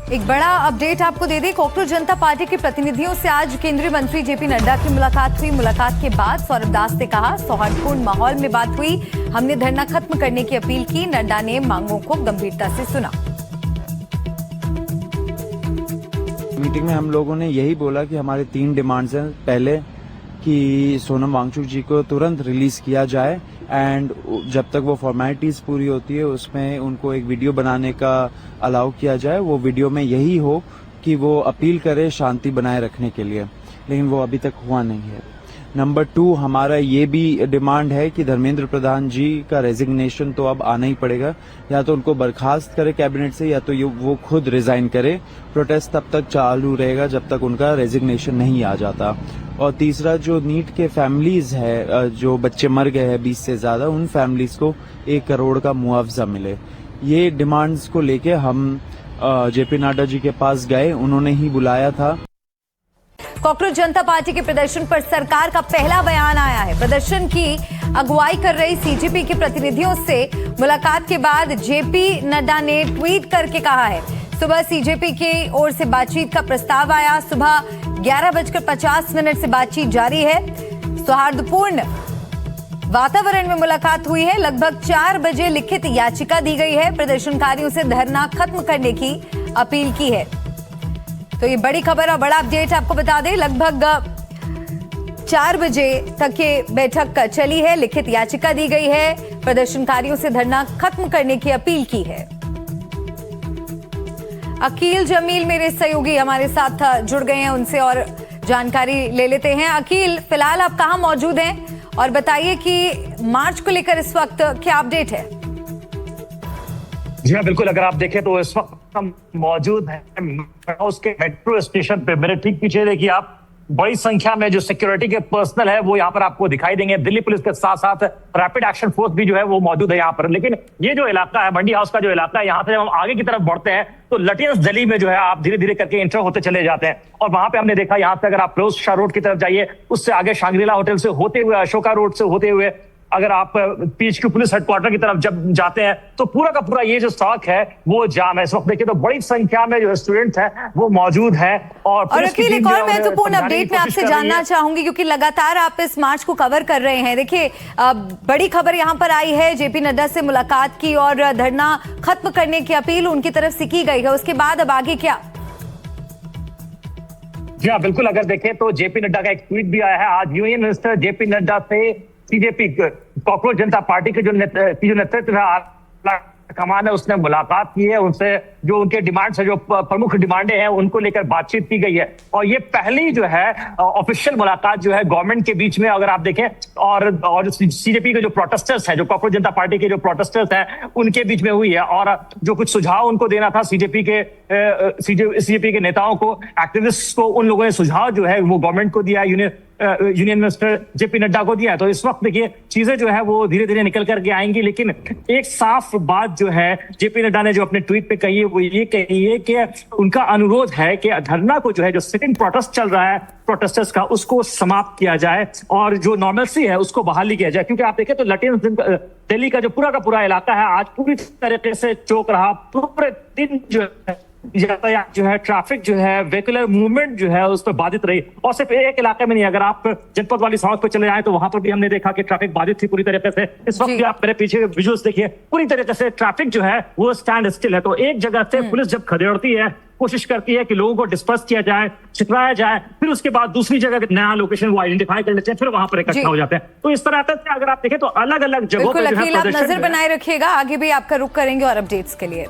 एक बड़ा अपडेट आपको दे दें। कॉकरोच जनता पार्टी के प्रतिनिधियों से आज केंद्रीय मंत्री जेपी नड्डा की मुलाकात हुई। मुलाकात के बाद सौरभ दास ने कहा, सौहार्दपूर्ण माहौल में बात हुई। हमने धरना खत्म करने की अपील की। नड्डा ने मांगों को गंभीरता से सुना। मीटिंग में हम लोगों ने यही बोला कि हमारे 3 डिमांड्स हैं। पहले कि सोनम वांगचुक जी को तुरंत रिलीज किया जाए एंड जब तक वो फॉर्मेलिटीज पूरी होती है उसमें उनको एक वीडियो बनाने का अलाउ किया जाए। वो वीडियो में यही हो कि वो अपील करे शांति बनाए रखने के लिए, लेकिन वो अभी तक हुआ नहीं है। नंबर 2, हमारा ये भी डिमांड है कि धर्मेंद्र प्रधान जी का रेजिग्नेशन तो अब आना ही पड़ेगा। या तो उनको बर्खास्त करे कैबिनेट से या तो वो खुद रिजाइन करे। प्रोटेस्ट तब तक चालू रहेगा जब तक उनका रेजिग्नेशन नहीं आ जाता। और तीसरा, जो नीट के फैमिलीज है, जो बच्चे मर गए हैं 20 से ज्यादा, उन फैमिलीज को 1 करोड़ का मुआवजा मिले। ये डिमांड्स को लेके हम जेपी नड्डा जी के पास गए, उन्होंने ही बुलाया था। कॉकरोच जनता पार्टी के प्रदर्शन पर सरकार का पहला बयान आया है। प्रदर्शन की अगुवाई कर रही सीजेपी के प्रतिनिधियों से मुलाकात के बाद जेपी नड्डा ने ट्वीट करके कहा है, सुबह सीजेपी की ओर से बातचीत का प्रस्ताव आया। सुबह 11:50 से बातचीत जारी है। सौहार्दपूर्ण वातावरण में मुलाकात हुई है। लगभग 4 बजे लिखित याचिका दी गई है। प्रदर्शनकारियों से धरना खत्म करने की अपील की है। तो ये बड़ी खबर और बड़ा अपडेट आपको बता दें। लगभग 4 बजे तक ये बैठक चली है। लिखित याचिका दी गई है। प्रदर्शनकारियों से धरना खत्म करने की अपील की है। अकील जमील मेरे सहयोगी हमारे साथ जुड़ गए हैं, उनसे और जानकारी ले लेते हैं। अकील, फिलहाल आप कहां मौजूद हैं और बताइए कि मार्च को लेकर इस वक्त क्या अपडेट है? जी हाँ, बिल्कुल। अगर आप देखें तो इस वक्त हम मौजूद हैं उसके मेट्रो स्टेशन पे। मेरे ठीक पीछे देखिए आप, बड़ी संख्या में जो सिक्योरिटी के पर्सनल है वो यहाँ पर आपको दिखाई देंगे। दिल्ली पुलिस के साथ साथ रैपिड एक्शन फोर्स भी जो है वो मौजूद है यहाँ पर। लेकिन ये जो इलाका है, मंडी हाउस का जो इलाका है, यहाँ से हम आगे की तरफ बढ़ते हैं तो लटियंस गली में जो है आप धीरे धीरे करके एंटर होते चले जाते हैं। और वहां पे हमने देखा, यहाँ पे अगर आप फिरोज शाह रोड की तरफ जाइए, उससे आगे शांग्रीला होटल से होते हुए, अशोका रोड से होते हुए अगर आप पीएचक्यू पुलिस हेडक्वार्टर की तरफ जब जाते हैं तो पूरा का पूरा ये जो सड़क है वो जाम है। इस वक्त देखिए तो बड़ी संख्या में जो स्टूडेंट्स हैं वो मौजूद है। और अखिल, एक और महत्वपूर्ण अपडेट मैं आपसे जानना चाहूंगी, क्योंकि लगातार आप इस मार्च को कवर कर रहे हैं। देखिए, बड़ी खबर यहाँ पर आई है, जेपी नड्डा से मुलाकात की और धरना खत्म करने की अपील उनकी तरफ से की गई है। उसके बाद अब आगे क्या? जी हाँ, बिल्कुल। अगर देखें तो जेपी नड्डा का एक ट्वीट भी आया है आज। यूनियन मिनिस्टर जेपी नड्डा से सीजेपी कॉकरोच जनता पार्टी के जो नेतृत्व है कमान है, उसने मुलाकात की है। उनसे जो उनके डिमांड्स है, जो प्रमुख डिमांडें हैं, उनको लेकर बातचीत की गई है। और ये पहली जो है ऑफिशियल मुलाकात जो है गवर्नमेंट के बीच में, अगर आप देखें, और सीजेपी के जो प्रोटेस्टर्स हैं, जो कॉकरोच जनता पार्टी के जो प्रोटेस्टर्स हैं, उनके बीच में हुई है। और जो कुछ सुझाव उनको देना था सीजेपी के नेताओं को, एक्टिविस्ट को, उन लोगों ने सुझाव जो है वो गवर्नमेंट को दिया, यूनियन मिनिस्टर जेपी नड्डा को दिया है। तो इस वक्त देखिए चीजें जो है वो धीरे धीरे निकल करके आएंगी। लेकिन एक साफ बात जो है जेपी नड्डा ने जो अपने ट्वीट पे कही है वो ये कही है कि उनका अनुरोध है कि धरना को जो है, जो सिटिंग प्रोटेस्ट चल रहा है प्रोटेस्टर्स का, उसको समाप्त किया जाए और जो नॉर्मलसी है उसको बहाली किया जाए। क्योंकि आप देखें तो लटियंस दिल्ली का जो पूरा का पूरा इलाका है आज पूरी तरीके से चौक रहा। पूरे दिन जो है यातायात जो है, ट्रैफिक जो है, व्हीकुलर मूवमेंट जो है उस पर बाधित रही। और सिर्फ एक इलाके में नहीं, अगर आप जनपद वाली सड़क पर चले जाएं तो वहां पर भी हमने देखा कि ट्रैफिक बाधित थी पूरी तरीके से। इस वक्त भी आप मेरे पीछे विजुअल्स देखिए, पूरी तरीके से ट्रैफिक जो है वो स्टैंड स्टिल है। तो एक जगह से पुलिस जब खदेड़ती है, कोशिश करती है कि लोगों को डिस्पर्स किया जाए, छिपवाया जाए, फिर उसके बाद दूसरी जगह नया लोकेशन वो आइडेंटिफाई कर लेते हैं, फिर वहां पर इकट्ठा हो जाते हैं। तो इस तरह से अगर आप देखें तो अलग अलग जगहों पर नजर बनाए रखिएगा। आगे भी आपका रुख करेंगे और अपडेट्स के लिए।